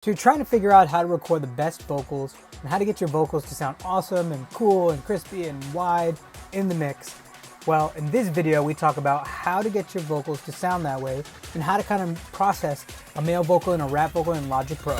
So you're trying to figure out how to record the best vocals and how to get your vocals to sound awesome and cool and crispy and wide in the mix. Well, in this video, we talk about how to get your vocals to sound that way and how to kind of process a male vocal and a rap vocal in Logic Pro.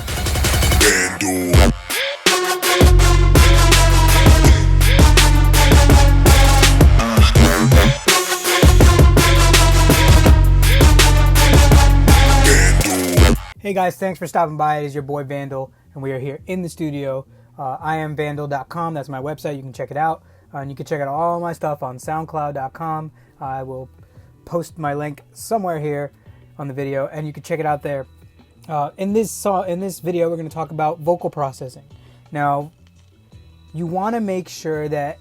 Hey guys, thanks for stopping by. It is your boy Vandal, and we are here in the studio. IamVandal.com, that's my website. You can check it out. And you can check out all my stuff on SoundCloud.com. I will post my link somewhere here on the video, and you can check it out there. In this video, we're going to talk about vocal processing. Now, you want to make sure that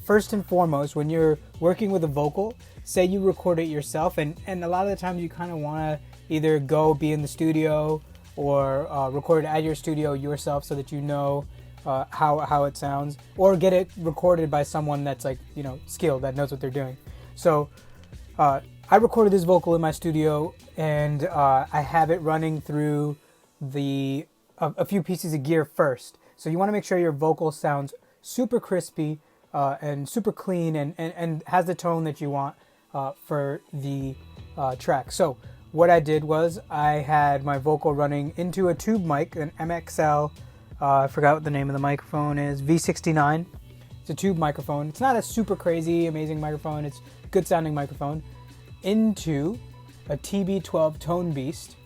first and foremost, when you're working with a vocal, say you record it yourself, and a lot of the times you kind of want to either be in the studio or record it at your studio yourself so that you know how it sounds, or get it recorded by someone that's skilled, that knows what they're doing. So I recorded this vocal in my studio, and I have it running through a few pieces of gear first. So you want to make sure your vocal sounds super crispy and super clean and has the tone that you want for the track. So what I did was I had my vocal running into a tube mic, an MXL, I forgot what the name of the microphone is, V69. It's a tube microphone. It's not a super crazy, amazing microphone. It's a good sounding microphone. Into a TB12 Tone Beast,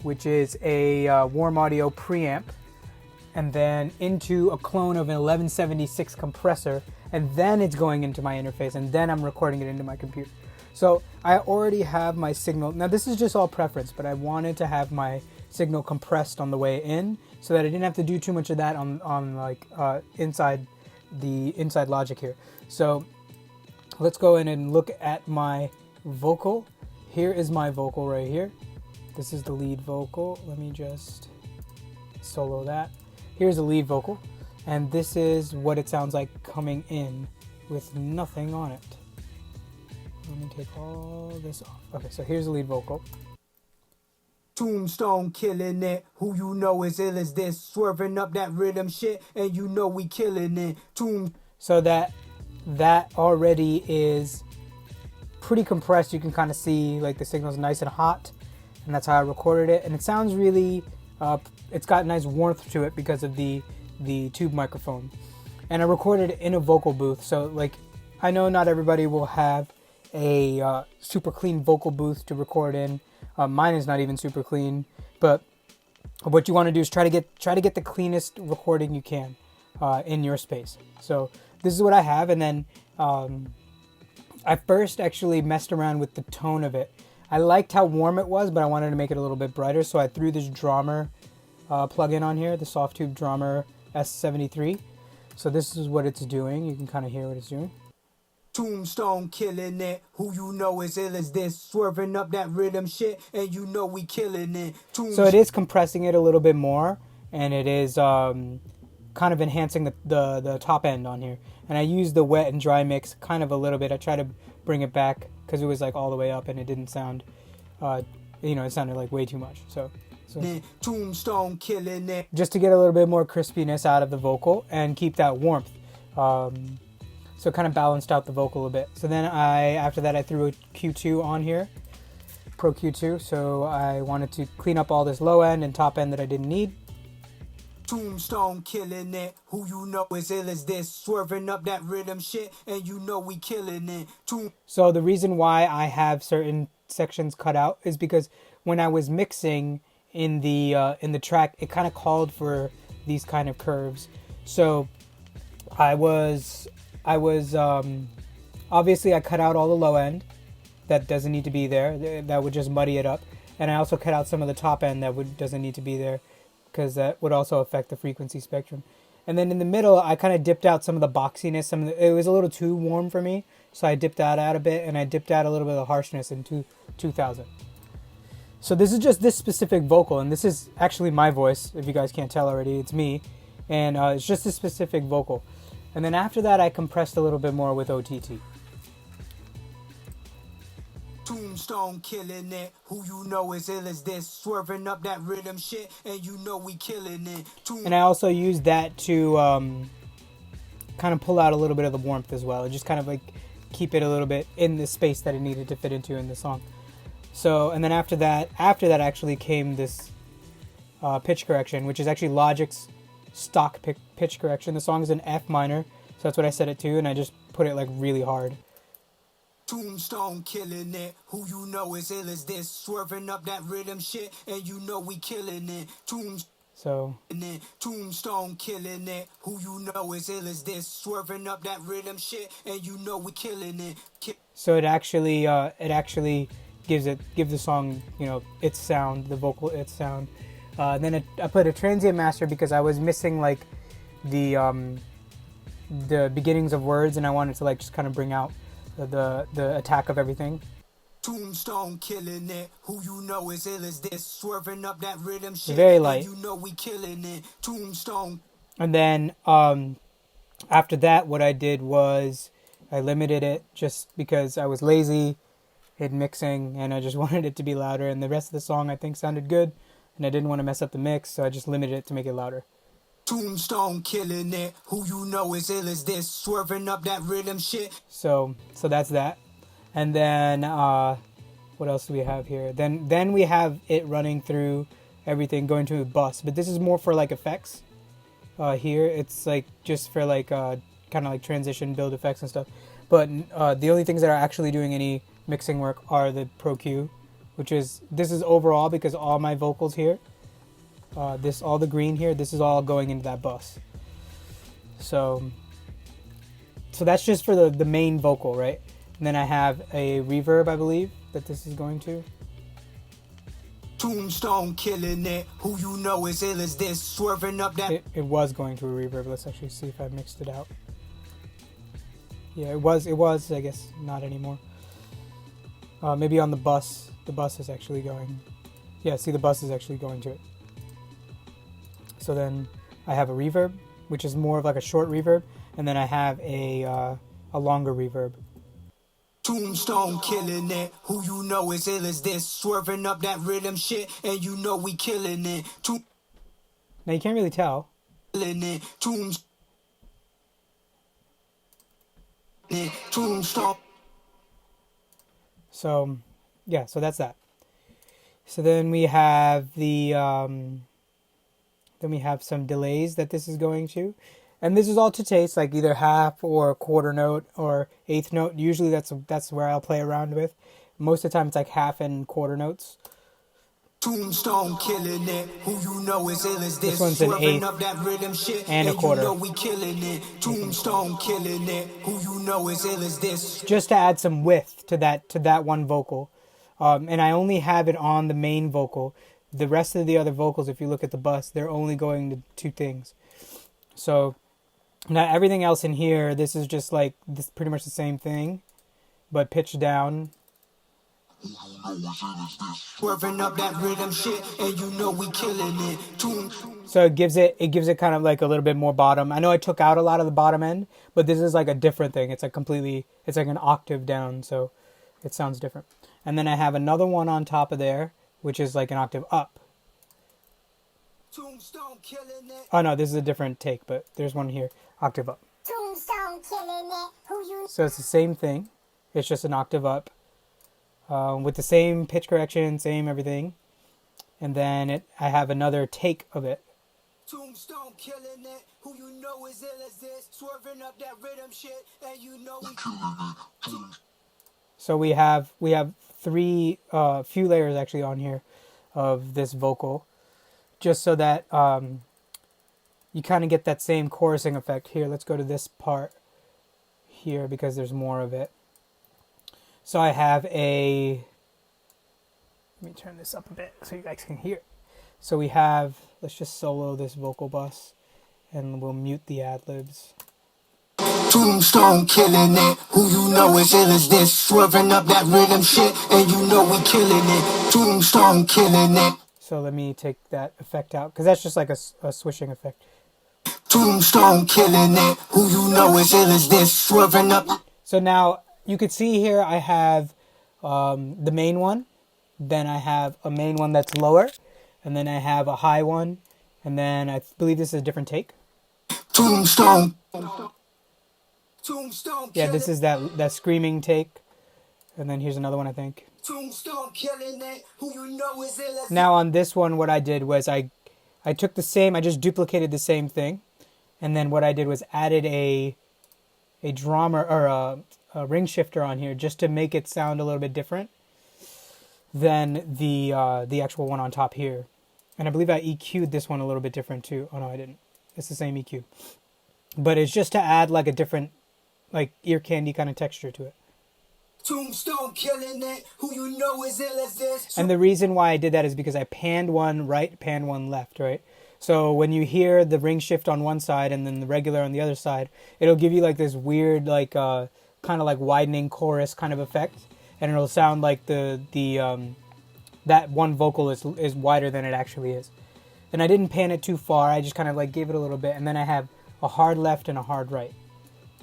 which is a Warm Audio preamp, and then into a clone of an 1176 compressor, and then it's going into my interface, and then I'm recording it into my computer. So I already have my signal. Now this is just all preference, but I wanted to have my signal compressed on the way in so that I didn't have to do too much of that on inside Logic here. So let's go in and look at my vocal. Here is my vocal right here. This is the lead vocal. Let me just solo that. Here's the lead vocal, and this is what it sounds like coming in with nothing on it. Let me take all this off. Okay, so here's the lead vocal. Tombstone killing it. Who you know is ill as this. Swerving up that rhythm shit, and you know we killing it. So that already is pretty compressed. You can kind of see like the signal's nice and hot, and that's how I recorded it. And it sounds really, it's got nice warmth to it because of the tube microphone. And I recorded it in a vocal booth. So like, I know not everybody will have a super clean vocal booth to record in. Mine is not even super clean, but what you want to do is try to get the cleanest recording you can in your space. So this is what I have, and then I first actually messed around with the tone of it. I liked how warm it was, but I wanted to make it a little bit brighter, so I threw this Drummer plugin on here, the Soft-Tube Drummer S73. So this is what it's doing. You can kind of hear what it's doing. Tombstone killing it. Who you know is ill as this. Swerving up that rhythm shit, and you know we killing it. So it is compressing it a little bit more, and it is kind of enhancing the top end on here. And I used the wet and dry mix kind of a little bit. I tried to bring it back because it was like all the way up, and it didn't sound, it sounded like way too much. So Tombstone killing it. Just to get a little bit more crispiness out of the vocal and keep that warmth. So it kind of balanced out the vocal a bit. So then after that I threw a Q2 on here, Pro Q2. So I wanted to clean up all this low end and top end that I didn't need. Tombstone killing it. Who you know is ill as this. Swerving up that rhythm shit, and you know we killing it. So the reason why I have certain sections cut out is because when I was mixing in the track, it kind of called for these kind of curves. So I was obviously I cut out all the low end that doesn't need to be there. That would just muddy it up. And I also cut out some of the top end that doesn't need to be there, because that would also affect the frequency spectrum. And then in the middle, I kind of dipped out some of the boxiness. It was a little too warm for me, so I dipped that out a bit, and I dipped out a little bit of the harshness in 2000. So this is just this specific vocal, and this is actually my voice. If you guys can't tell already, it's me, and it's just this specific vocal. And then after that, I compressed a little bit more with OTT. Tombstone killing it. Who you know is ill as this. Swerving up that rhythm shit, and you know we killing it. And I also use that to kind of pull out a little bit of the warmth as well. Just kind of like keep it a little bit in the space that it needed to fit into in the song. So, and then after that actually came this pitch correction, which is actually Logic's stock pitch correction. The song is in F minor, so that's what I set it to, and I just put it like really hard. Tombstone killing it. Who you know is ill as this. Swerving up that rhythm shit, and you know we killing it. Tombstone killing it. Who you know is ill as this. Swerving up that rhythm shit, and you know we killing it. So it actually gives the song, you know, its sound, the vocal its sound. Then I put a transient master because I was missing like the beginnings of words, and I wanted to like just kind of bring out the attack of everything. Tombstone killing it. Who you know is ill as this. Swerving up that rhythm shit. Very light. You know we killing it. Tombstone. And then after that, what I did was I limited it just because I was lazy in mixing and I just wanted it to be louder. And the rest of the song I think sounded good, and I didn't want to mess up the mix, so I just limited it to make it louder. Tombstone killing it. Who you know is ill as this. Swerving up that rhythm shit. So that's that. And then what else do we have here? Then we have it running through everything, going to a bus. But this is more for like effects. Here it's like just for like kind of like transition build effects and stuff. But the only things that are actually doing any mixing work are the Pro Q, which is this is overall because all my vocals here. All the green here, this is all going into that bus. So that's just for the main vocal, right? And then I have a reverb, I believe, that this is going to. Tombstone killing it. Who you know is ill as this. Swerving up that. It was going to a reverb. Let's actually see if I mixed it out. Yeah, it was. I guess not anymore. Maybe on the bus. The bus is actually going. Yeah, see, the bus is actually going to it. So then I have a reverb, which is more of like a short reverb, and then I have a longer reverb. Tombstone killing it. Who you know is ill as this. Swerving up that rhythm shit, and you know we killing it. Now you can't really tell. Tombstone. So yeah, so that's that. So then we have then we have some delays that this is going to. And this is all to taste, like either half or quarter note or eighth note. Usually that's where I'll play around with. Most of the time it's like half and quarter notes. Tombstone killing it. Who you know is ill as this. This one's an eighth up that rhythm shit, and a quarter. You know we killing it. Tombstone killing it. Who you know is ill as this. Just to add some width to that one vocal. And I only have it on the main vocal. The rest of the other vocals, if you look at the bus, they're only going to two things. So now everything else in here, this is just like this, pretty much the same thing, but pitched down. Swerving up that rhythm shit, and you know we killing it. So it gives it kind of like a little bit more bottom. I know I took out a lot of the bottom end, but this is like a different thing. It's like an octave down, so it sounds different. And then I have another one on top of there, which is like an octave up. Tombstone killing it. Oh no, this is a different take, but there's one here, octave up. Tombstone killing it. So it's the same thing. It's just an octave up, with the same pitch correction, same everything. And then I have another take of it. Tombstone killing it. Who you know is ill as this. Swerving up that rhythm shit, and you know we killing it. So we have three few layers actually on here of this vocal, just so that you kind of get that same chorusing effect. Here, let's go to this part here because there's more of it. So I have let me turn this up a bit so you guys can hear it. So we have, let's just solo this vocal bus and we'll mute the ad-libs. Tombstone killing it. Who you know is ill as this. Swerving up that rhythm shit, and you know we killing it. Tombstone killing it. So let me take that effect out, because that's just like a swishing effect. Tombstone killing it. Who you know is ill as this. Swerving up. So now you could see here I have the main one, then I have a main one that's lower, and then I have a high one, and then I believe this is a different take. Tombstone. Yeah, this is that screaming take, and then here's another one, I think. Now on this one, what I did was I took the same, I just duplicated the same thing, and then what I did was added a drum or a ring shifter on here just to make it sound a little bit different than the actual one on top here. And I believe I EQ'd this one a little bit different too. Oh no, I didn't. It's the same EQ. But it's just to add like a different, like ear candy kind of texture to it. Tombstone killing it. Who you know is ill as this. And the reason why I did that is because I panned one right, panned one left, right? So when you hear the ring shift on one side and then the regular on the other side, it'll give you like this weird, like kind of like widening chorus kind of effect, and it'll sound like the that one vocal is wider than it actually is. And I didn't pan it too far. I just kind of like gave it a little bit, and then I have a hard left and a hard right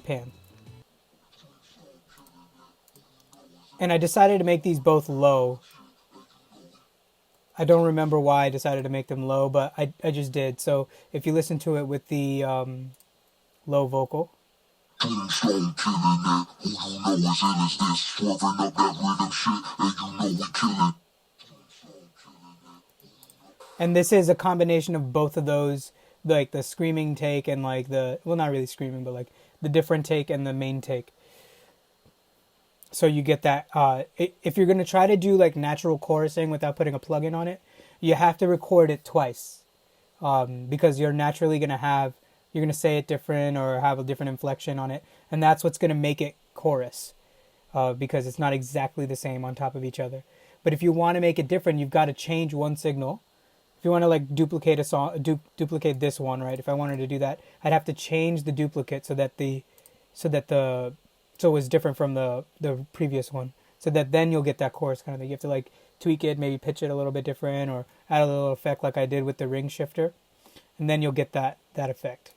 pan. And I decided to make these both low. I don't remember why I decided to make them low, but I just did. So if you listen to it with the low vocal. Tombstone killing it. Who you know is ill as this. Swerving up that rhythm shit, and you know we killing. And this is a combination of both of those, like the screaming take and like the, well, not really screaming, but like the different take and the main take. So you get that, if you're going to try to do like natural chorusing without putting a plugin on it, you have to record it twice. Because you're naturally going to have, you're going to say it different or have a different inflection on it. And that's what's going to make it chorus. Because it's not exactly the same on top of each other. But if you want to make it different, you've got to change one signal. If you want to like duplicate a song, duplicate this one, right? If I wanted to do that, I'd have to change the duplicate so it was different from the previous one. So that then you'll get that chorus kind of thing. You have to like tweak it, maybe pitch it a little bit different or add a little effect like I did with the ring shifter. And then you'll get that effect.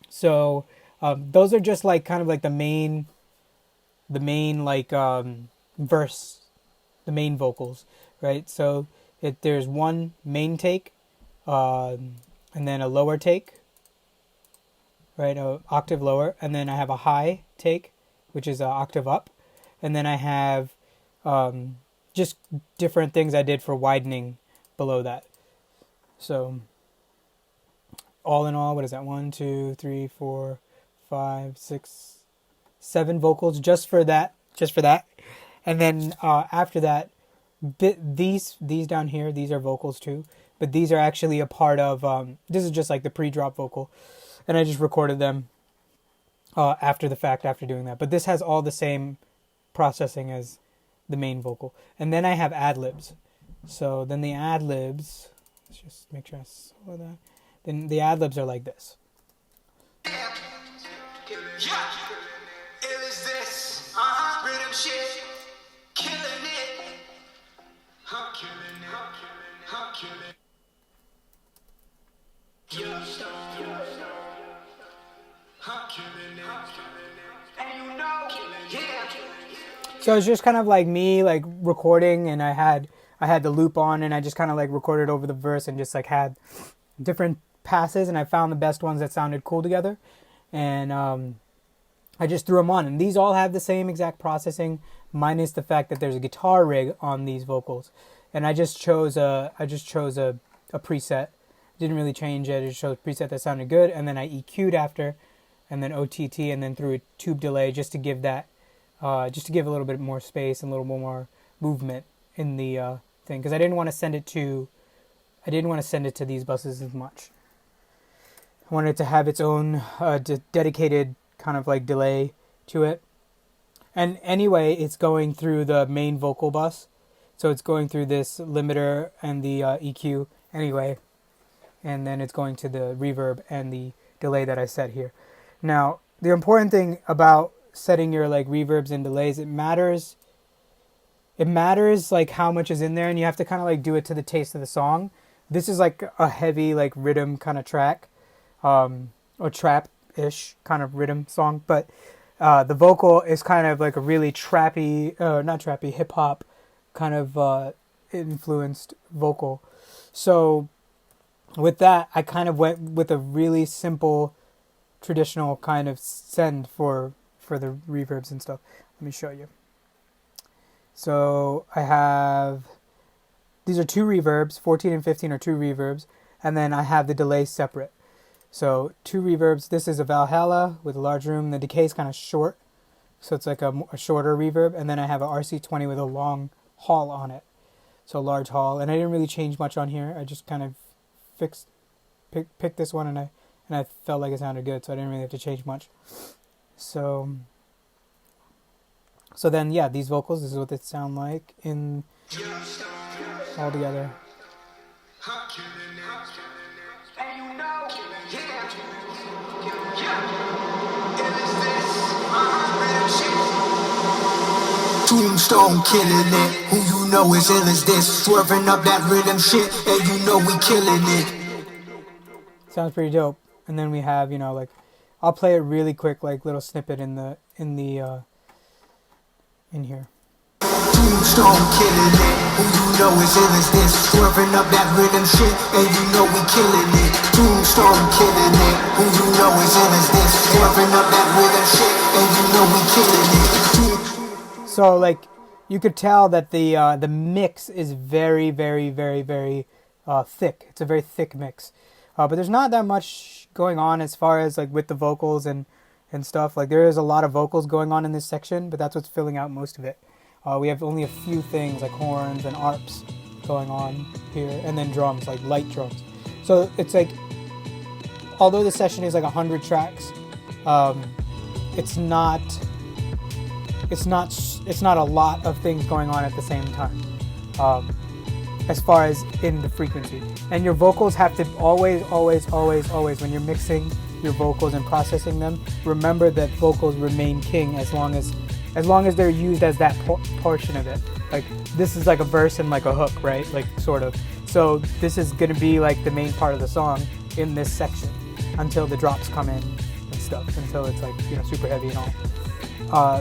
So those are just like kind of like the main like verse, the main vocals, right? So there's one main take, and then a lower take, right, an octave lower, and then I have a high take, which is an octave up, and then I have just different things I did for widening below that. So all in all, what is that? 1, 2, 3, 4, 5, 6, 7 vocals just for that, and then after that. These down here, these are vocals too, but these are actually a part of, this is just like the pre-drop vocal, and I just recorded them after the fact, after doing that. But this has all the same processing as the main vocal. And then I have ad-libs. So then the ad-libs, let's just make sure I saw that. Then the ad-libs are like this. Yeah. Ill is this. Rhythm shit. Killing it. Killing it. And you know, yeah. So it's just kind of like me like recording, and I had the loop on, and I just kind of like recorded over the verse and just like had different passes, and I found the best ones that sounded cool together, and I just threw them on. And these all have the same exact processing, minus the fact that there's a guitar rig on these vocals. And I just chose a preset. Didn't really change it. I just chose a preset that sounded good, and then I EQ'd after, and then OTT, and then threw a tube delay just to give that, just to give a little bit more space and a little more movement in the thing, because I didn't want to send it to these buses as much. I wanted it to have its own dedicated kind of like delay to it. And anyway, it's going through the main vocal bus. So it's going through this limiter and the EQ anyway. And then it's going to the reverb and the delay that I set here. Now, the important thing about setting your like reverbs and delays, it matters like how much is in there, and you have to kind of like do it to the taste of the song. This is like a heavy like rhythm kind of track, or trap-ish kind of rhythm song, but The vocal is kind of like a really trappy, not trappy, hip hop kind of influenced vocal. So with that, I kind of went with a really simple, traditional kind of send for the reverbs and stuff. Let me show you. So I have, these are 2 reverbs, 14 and 15 are 2 reverbs, and then I have the delay separate. So 2 reverbs, this is a Valhalla with a large room, the decay is kind of short, so it's like a shorter reverb, and then I have a RC20 with a long hall on it, so a large hall, and I didn't really change much on here, I just kind of picked this one, and I felt like it sounded good, so I didn't really have to change much. So then, yeah, these vocals, this is what they sound like in all together. Tombstone killing it. Who you know is ill as this? Swerving up that rhythm shit, and you know we killing it. Sounds pretty dope. And then we have, like, I'll play it really quick, like little snippet in here. Tombstone killing it. Who you know is ill as this? Swerving up that rhythm shit, and you know we killing it. Tombstone killing it. Who you know is ill as this? Swerving up that rhythm shit, and you know we killing it. So, like, you could tell that the mix is very, very, very, very thick. It's a very thick mix. But there's not that much going on as far as, like, with the vocals and stuff. Like, there is a lot of vocals going on in this section, but that's what's filling out most of it. We have only a few things, like horns and arps going on here, and then drums, like light drums. So it's like, although the session is like 100 tracks, it's not a lot of things going on at the same time, as far as in the frequency. And your vocals have to always, when you're mixing your vocals and processing them, remember that vocals remain king as long as they're used as that portion of it. Like, this is like a verse and like a hook, right? Like, sort of. So this is going to be like the main part of the song in this section until the drops come in and stuff, until it's like, super heavy and all.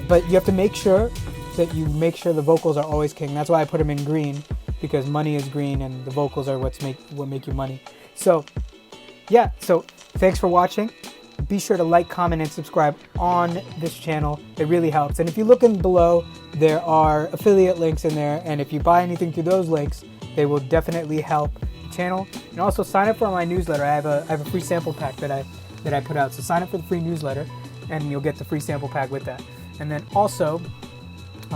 But you have to make sure that the vocals are always king. That's why I put them in green, because money is green and the vocals are what make you money. So yeah, so thanks for watching. Be sure to like, comment, and subscribe on this channel. It really helps. And if you look in below, there are affiliate links in there, and if you buy anything through those links, they will definitely help the channel. And also sign up for my newsletter. I have a free sample pack that I put out. So sign up for the free newsletter, and you'll get the free sample pack with that. And then also,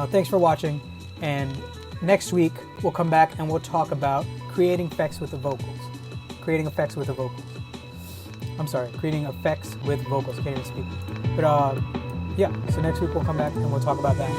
thanks for watching. And next week we'll come back and we'll talk about creating effects with the vocals. Creating effects with vocals. I can't even speak. But yeah, so next week we'll come back and we'll talk about that.